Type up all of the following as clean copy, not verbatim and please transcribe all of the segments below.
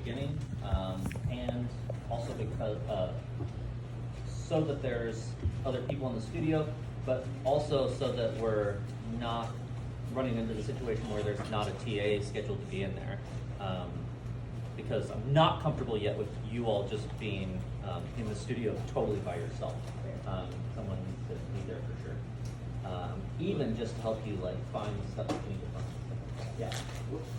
beginning, and also because so that there's other people in the studio, but also so that we're not running into the situation where there's not a TA scheduled to be in there. Because I'm not comfortable yet with you all just being in the studio totally by yourself. Someone needs to be there for sure. Even just to help you like find stuff that you need to find. Yeah.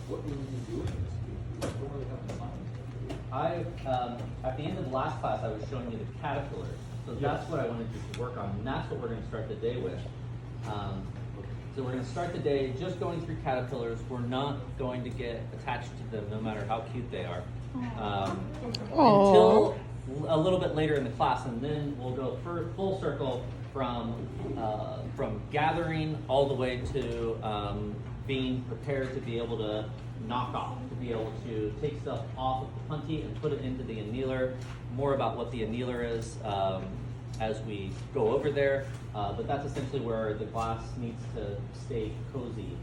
What will you do in this? You don't really have the time. At the end of the last class, I was showing you the caterpillars. So that's what I wanted you to work on, and that's what we're going to start the day with. So we're going to start the day just going through caterpillars. We're not going to get attached to them, no matter how cute they are, until a little bit later in the class, and then we'll go full circle from gathering all the way to being prepared to be able to knock off, to be able to take stuff off of the punty and put it into the annealer. More about what the annealer is as we go over there, but that's essentially where the glass needs to stay cozy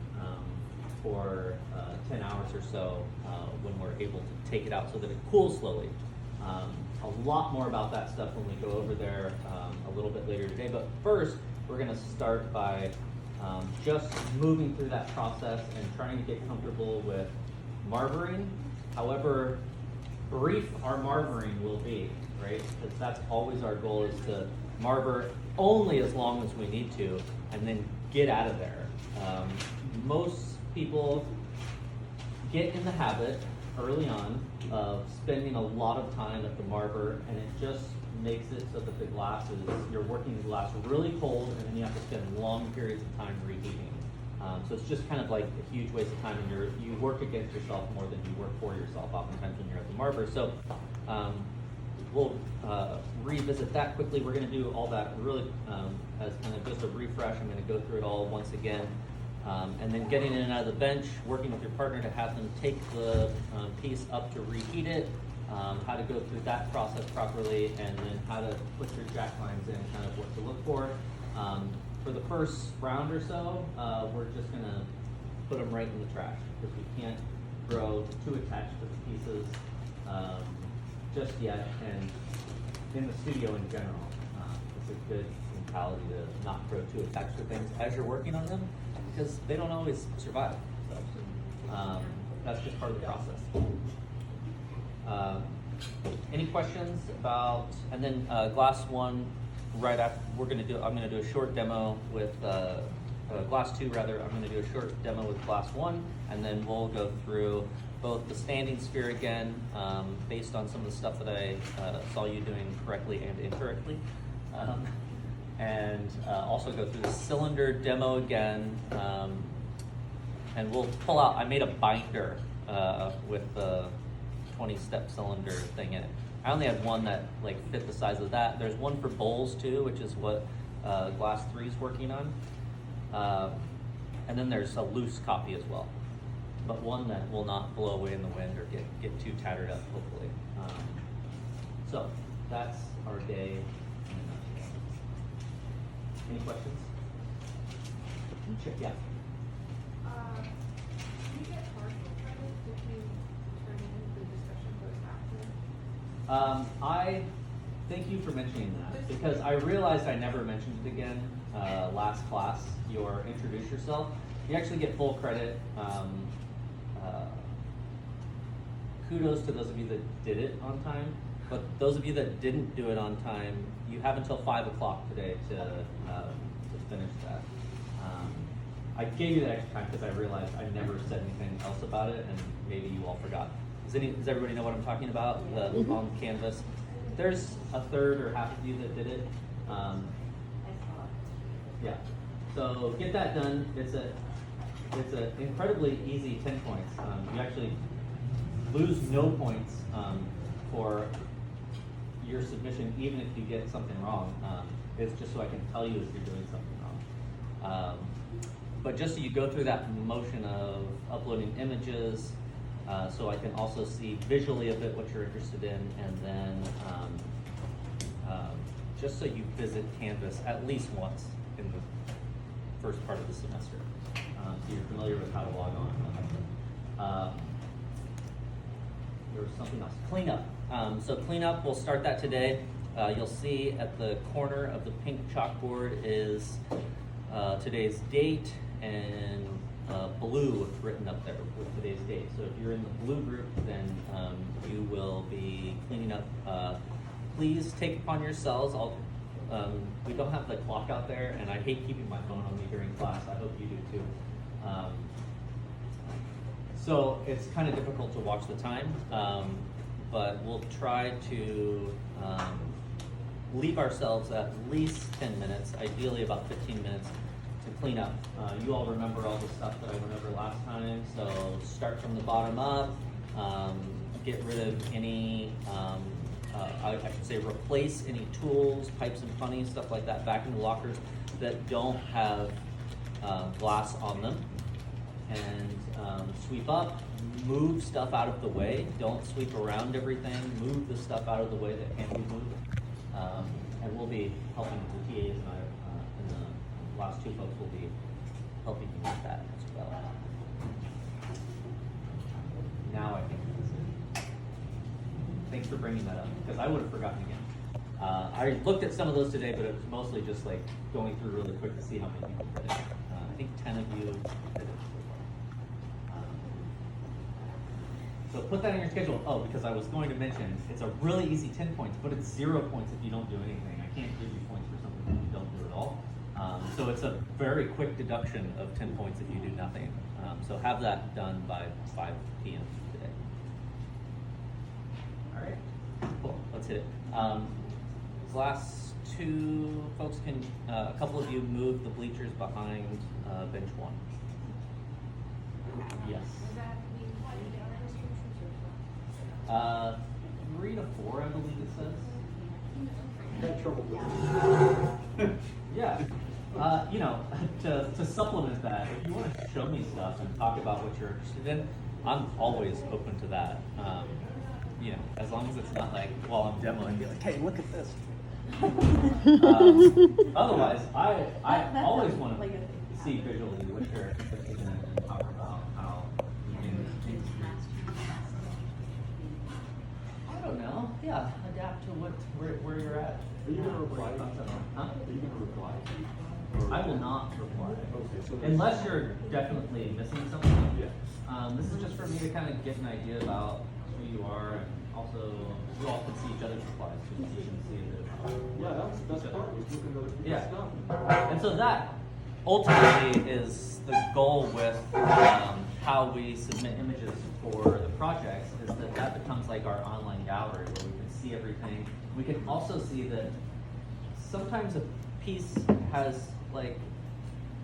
for 10 hours or so when we're able to take it out so that it cools slowly. A lot more about that stuff when we go over there a little bit later today, but first we're going to start by just moving through that process and trying to get comfortable with marburing, however brief our marburing will be, right? Because that's always our goal, is to marber only as long as we need to and then get out of there. Most people get in the habit early on of spending a lot of time at the marber, and it just makes it so that the glass is, you're working the glass really cold, and then you have to spend long periods of time reheating. So it's just kind of like a huge waste of time, and you work against yourself more than you work for yourself oftentimes when you're at the marber. So we'll revisit that quickly. We're going to do all that really as kind of just a refresh. I'm going to go through it all once again. And then getting in and out of the bench, working with your partner to have them take the piece up to reheat it, how to go through that process properly, and then how to put your jack lines in, kind of what to look for. For the first round or so, we're just going to put them right in the trash because we can't grow too attached to the pieces just yet. And in the studio in general, it's a good mentality to not grow too attached to things as you're working on them, because they don't always survive. So, that's just part of the process. Any questions about? And then glass one, right after I'm going to do a short demo with glass two. Rather, I'm going to do a short demo with glass one, and then we'll go through both the standing sphere again, based on some of the stuff that I saw you doing correctly and incorrectly. And also go through the cylinder demo again, and we'll pull out, I made a binder with the 20-step cylinder thing in it. I only had one that like fit the size of that. There's one for bowls too, which is what glass 3 is working on. And then there's a loose copy as well, but one that will not blow away in the wind or get too tattered up, hopefully. So that's our day. Any questions? Sure, yeah. Do you get partial credit if you turn in the discussion goes after? I thank you for mentioning that, because I realized I never mentioned it again last class. Your introduce yourself. You actually get full credit. Kudos to those of you that did it on time, but those of you that didn't do it on time, you have until 5 o'clock today to finish that. I gave you that extra time because I realized I never said anything else about it, and maybe you all forgot. Does everybody know what I'm talking about? On Canvas, there's a third or half of you that did it. Yeah. So get that done. It's a incredibly easy 10 points. You actually lose no points for your submission, even if you get something wrong. It's just so I can tell you if you're doing something wrong. But just so you go through that motion of uploading images, so I can also see visually a bit what you're interested in, and then just so you visit Canvas at least once in the first part of the semester, so you're familiar with how to log on. there was something else. Cleanup. So cleanup, we'll start that today. You'll see at the corner of the pink chalkboard is today's date and blue written up there with today's date. So if you're in the blue group, then you will be cleaning up. Please take upon yourselves. We don't have the clock out there, and I hate keeping my phone on me during class. I hope you do too. So it's kind of difficult to watch the time, but we'll try to leave ourselves at least 10 minutes, ideally about 15 minutes to clean up. You all remember all the stuff that I went over last time, so start from the bottom up, get rid of any, I should say replace any tools, pipes and funnies, stuff like that back into lockers that don't have glass on them. And sweep up, move stuff out of the way. Don't sweep around everything. Move the stuff out of the way that can be moved. And we'll be helping the TAs and I, and the last two folks will be helping you with that as well. Now I think that's it. Thanks for bringing that up, because I would have forgotten again. I looked at some of those today, but it was mostly just like going through really quick to see how many people did it. I think 10 of you did it. So put that in your schedule. Oh, because I was going to mention, it's a really easy 10 points, but it's 0 points if you don't do anything. I can't give you points for something that you don't do at all. So it's a very quick deduction of 10 points if you do nothing. So have that done by 5 p.m. today. All right, cool, let's hit it. These last two folks can, a couple of you move the bleachers behind bench 1. Yes. Does that mean 20 hour restrictions or 3 to 4, I believe it says. Had trouble with it. Yeah. You know, to supplement that, if you want to show me stuff and talk about what you're interested in, I'm always open to that. You know, as long as it's not like while I'm demoing, be like, hey, look at this. Otherwise, I always want to see visually what you're interested in and talk about how you can. I don't know. Yeah, adapt to where you're at. Are you gonna reply? Huh? Are you gonna reply? I will not reply. Okay, so Unless you're definitely missing something. Yeah. This is just for me to kind of get an idea about who you are, and also you all can see each other's replies, so you can see a bit about. Yeah, that was the best part, was looking at other people's Yeah. stuff. And so that ultimately is the goal with how we submit images for the projects, is that becomes like our online gallery where we can see everything. We can also see that sometimes a piece has like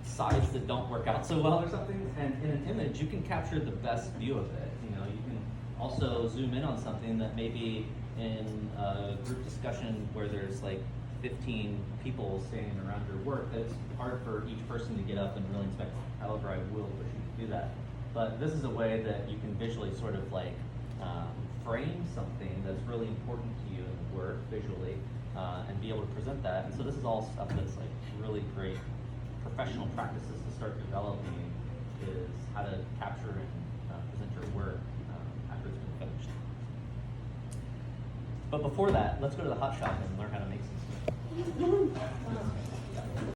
sides that don't work out so well or something, and in an image you can capture the best view of it. You know, you can also zoom in on something that maybe in a group discussion where there's like 15 people standing around your work, that it's hard for each person to get up and really inspect. However, I will push you to do that. But this is a way that you can visually sort of like frame something that's really important to you in the work visually, and be able to present that. And so this is all stuff that's like really great professional practices to start developing, is how to capture and present your work after it's been finished. But before that, let's go to the hot shop and learn how to make some stuff.